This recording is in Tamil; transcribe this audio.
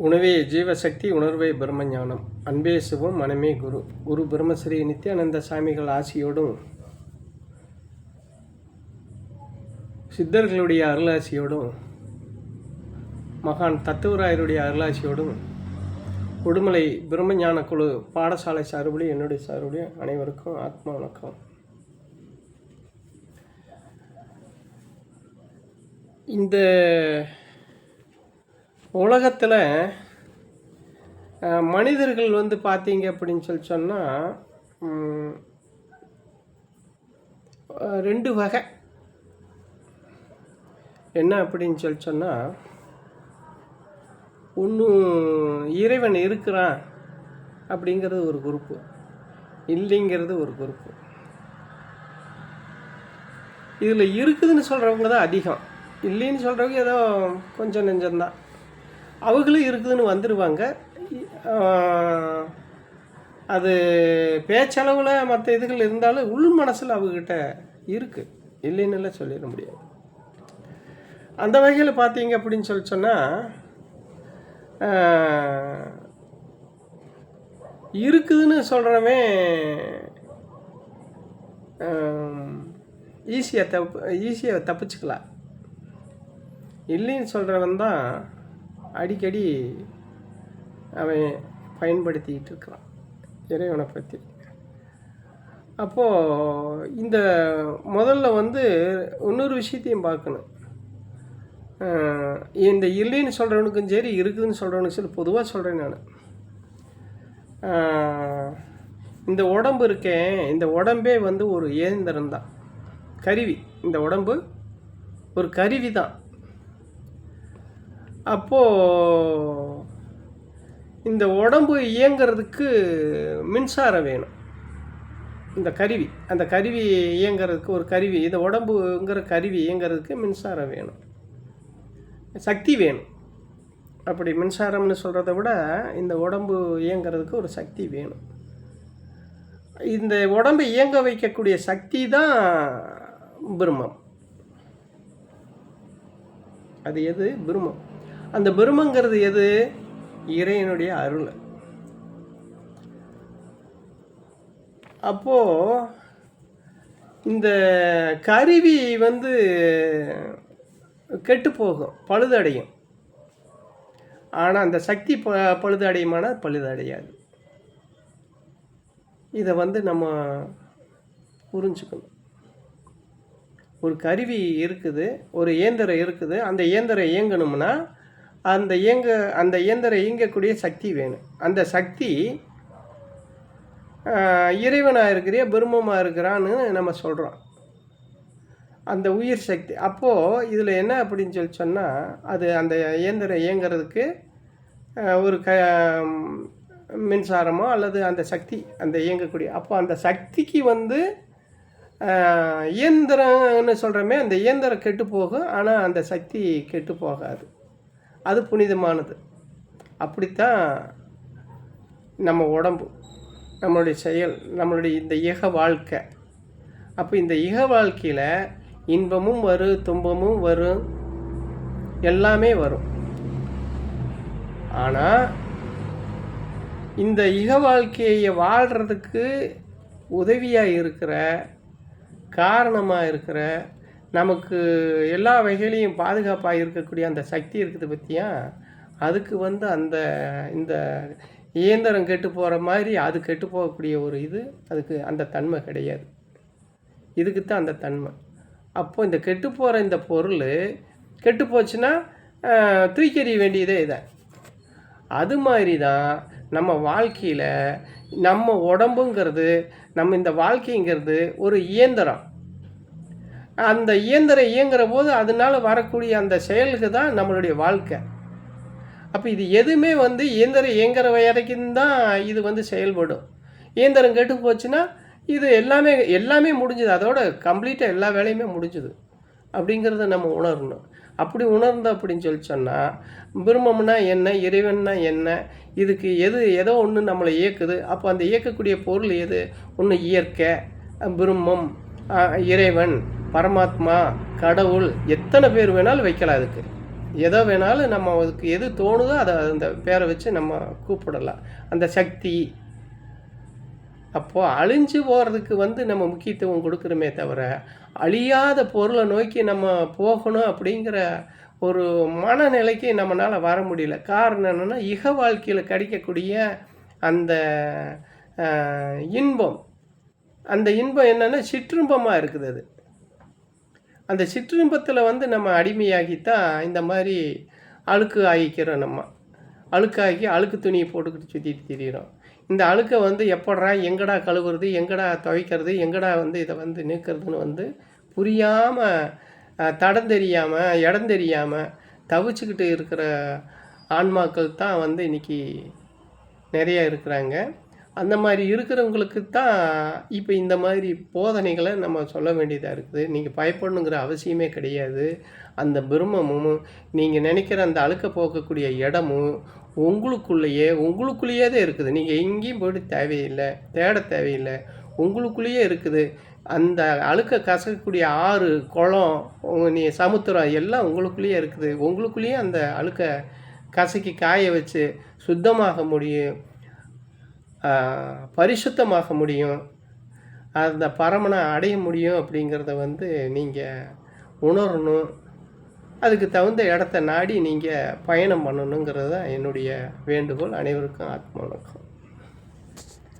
உணவே ஜீவசக்தி, உணர்வே பிரம்மஞானம். அன்பே சிவம், மனமே குரு. குரு பிரம்மஸ்ரீ நித்யானந்த சாமிகள் ஆசியோடும் சித்தர்களுடைய அருளாசியோடும் மகான் தத்துவராயருடைய அருளாசியோடும் உடுமலை பிரம்மஞான குழு பாடசாலை சார்புடைய என்னுடைய சார்புடைய அனைவருக்கும் ஆத்மா வணக்கம். இந்த உலகத்தில் மனிதர்கள் பார்த்தீங்க அப்படின்னு சொன்னால் ரெண்டு வகை. என்ன அப்படின்னு சொன்னால், ஒன்றும் இறைவன் இருக்கிறான் அப்படிங்கிறது ஒரு குரூப்பு, இல்லைங்கிறது ஒரு குரூப்பு. இதில் இருக்குதுன்னு சொல்கிறவங்க தான் அதிகம், இல்லைன்னு சொல்கிறவங்க ஏதோ கொஞ்சம் நெஞ்சம்தான். அவங்களும் இருக்குதுன்னு வந்துடுவாங்க. அது பேச்சளவில் மற்ற இதுகள் இருந்தாலும் உள் மனசில் அவங்ககிட்ட இருக்குது, இல்லைன்னு சொல்லிட முடியாது. அந்த வகையில் பார்த்தீங்க அப்படின்னு சொன்னால், இருக்குதுன்னு சொல்கிறவன் ஈஸியாக தப்பிச்சுக்கலாம். இல்லைன்னு சொல்கிறவன் தான் அடிக்கடி அவன் பயன்படுத்திக்கிட்டு இருக்கிறான் இறைவனை பற்றி. அப்போது இந்த முதல்ல இன்னொரு விஷயத்தையும் பார்க்கணும். இந்த இல்லைன்னு சொல்கிறவனுக்கும் சரி, இருக்குதுன்னு சொல்கிறவனுக்கும் சரி, பொதுவாக சொல்கிறேன் நான். இந்த உடம்பு இருக்கேன், இந்த உடம்பே ஒரு இயந்திரம் தான், கருவி. இந்த உடம்பு ஒரு கருவி தான். அப்போது இந்த உடம்பு இயங்கிறதுக்கு மின்சாரம் வேணும். இந்த கருவி, அந்த கருவி இயங்கிறதுக்கு ஒரு கருவி, இந்த உடம்புங்கிற கருவி இயங்கிறதுக்கு மின்சாரம் வேணும், சக்தி வேணும். அப்படி மின்சாரம்னு சொல்கிறத விட இந்த உடம்பு இயங்கிறதுக்கு ஒரு சக்தி வேணும். இந்த உடம்பை இயங்க வைக்கக்கூடிய சக்தி தான் பிரம்மம். அது எது? பிரம்மம். அந்த பிரம்மங்கிறது எது? இறைவனுடைய அருள். அப்போது இந்த கருவி கெட்டு போகும், பழுதடையும். ஆனால் அந்த சக்தி பழுதடையுமானா பழுதடையாது. இதை நம்ம புரிஞ்சுக்கணும். ஒரு கருவி இருக்குது, ஒரு இயந்திரம் இருக்குது. அந்த இயந்திரம் இயங்கணும்னா அந்த இயந்திரம் இயங்கக்கூடிய சக்தி வேணும். அந்த சக்தி இறைவனாக இருக்கிற பிரம்மமாக இருக்கிறான்னு நம்ம சொல்கிறோம், அந்த உயிர் சக்தி. அப்போது இதில் என்ன அப்படின்னு சொன்னால், அது அந்த இயந்திரம் இயங்கிறதுக்கு ஒரு மின்சாரமோ அல்லது அந்த சக்தி, அந்த இயங்கக்கூடிய, அப்போ அந்த சக்திக்கு இயந்திரம்னு சொல்கிறோமே, அந்த இயந்திரம் கெட்டு போகும். ஆனால் அந்த சக்தி கெட்டு போகாது, அது புனிதமானது. அப்படித்தான் நம்ம உடம்பு, நம்மளுடைய செயல், நம்மளுடைய இந்த இக வாழ்க்கை. அப்போ இந்த இக வாழ்க்கையில் இன்பமும் வரும், துன்பமும் வரும், எல்லாமே வரும். ஆனால் இந்த இக வாழ்க்கையை வாழ்கிறதுக்கு உதவியாக இருக்கிற, காரணமாக இருக்கிற, நமக்கு எல்லா வகையிலையும் பாதுகாப்பாக இருக்கக்கூடிய அந்த சக்தி இருக்குது பற்றியா, அதுக்கு அந்த இந்த இயந்திரம் கெட்டு போகிற மாதிரி அது கெட்டு போகக்கூடிய ஒரு இது, அதுக்கு அந்த தன்மை கிடையாது. இதுக்கு தான் அந்த தன்மை. அப்போ இந்த கெட்டு போகிற இந்த பொருள் கெட்டு போச்சுன்னா தூக்கி எறிய வேண்டியதே இதை. அது மாதிரி தான் நம்ம வாழ்க்கையில் நம்ம உடம்புங்கிறது, நம்ம இந்த வாழ்க்கைங்கிறது ஒரு இயந்திரம். அந்த இயந்திரம் இயங்குற போது அதனால் வரக்கூடிய அந்த செயலுக்கு தான் நம்மளுடைய வாழ்க்கை. அப்போ இது எதுவுமே இயந்திரம் இயங்குற வரைக்கும் தான் இது செயல்படும். இயந்திரம் கெட்டு போச்சுன்னா இது எல்லாமே முடிஞ்சுது, அதோட கம்ப்ளீட்டாக எல்லா வேலையுமே முடிஞ்சுது அப்படிங்கிறத நம்ம உணரணும். அப்படி உணர்ந்தோம் அப்படின்னு சொன்னால், பிரம்மம்னா என்ன, இறைவன்னா என்ன, இதுக்கு ஏதோ ஒன்று நம்மளை இயக்குது. அப்போ அந்த இயக்கக்கூடிய பொருள் எது? ஒன்று இயற்கை, பிரம்மம், இறைவன், பரமாத்மா, கடவுள், எத்தனை பேர் வேணாலும் வைக்கலாம். அதுக்கு எதோ வேணாலும் நம்ம அதுக்கு எது தோணுதோ அதை அந்த பேரை வச்சு நம்ம கூப்பிடலாம். அந்த சக்தி. அப்போது அழிஞ்சு போகிறதுக்கு நம்ம முக்கியத்துவம் கொடுக்குறோமே தவிர, அழியாத பொருளை நோக்கி நம்ம போகணும் அப்படிங்கிற ஒரு மனநிலைக்கு நம்மளால் வர முடியல. காரணம் என்னென்னா, இக வாழ்க்கையில் கிடைக்கக்கூடிய அந்த இன்பம், அந்த இன்பம் என்னென்னா சிற்றின்பமாக இருக்குது. அது அந்த சிற்றின்பத்தில் நம்ம அடிமையாகித்தான் இந்த மாதிரி அழுக்கு ஆகிக்கிறோம். நம்ம அழுக்காகி அழுக்கு துணியை போட்டுக்கிட்டு சுற்றிட்டு திரிகிறோம். இந்த அழுக்கை எப்படா எங்கடா கழுவுறது, எங்கடா துவைக்கிறது, எங்கடா இதை நீக்கிறதுன்னு புரியாமல், தடம் தெரியாமல், இடம் தெரியாமல் தவிச்சுக்கிட்டு இருக்கிற ஆன்மாக்கள் தான் இன்றைக்கி நிறையா இருக்கிறாங்க. அந்த மாதிரி இருக்கிறவங்களுக்கு தான் இப்போ இந்த மாதிரி போதனைகளை நம்ம சொல்ல வேண்டியதாக இருக்குது. நீங்கள் பயப்படணுங்கிற அவசியமே கிடையாது. அந்த பிரம்மமும் நீங்கள் நினைக்கிற அந்த அழுக்க போக்கக்கூடிய இடமும் உங்களுக்குள்ளேயே தான் இருக்குது. நீங்கள் எங்கேயும் போய்ட்டு தேவையில்லை, தேட தேவையில்லை, உங்களுக்குள்ளேயே இருக்குது. அந்த அழுக்க கசக்கக்கூடிய ஆறு, குளம், சமுத்திரம் எல்லாம் உங்களுக்குள்ளேயே இருக்குது. உங்களுக்குள்ளேயே அந்த அழுக்க கசக்கி காய வச்சு சுத்தமாக முடியும், பரிசுத்தமாக முடியும், அந்த பரமனை அடைய முடியும். அப்படிங்கிறத நீங்கள் உணரணும். அதுக்கு தகுந்த இடத்த நாடி நீங்கள் பயணம் பண்ணணுங்கிறது தான் என்னுடைய வேண்டுகோள். அனைவருக்கும் ஆத்ம வணக்கம்.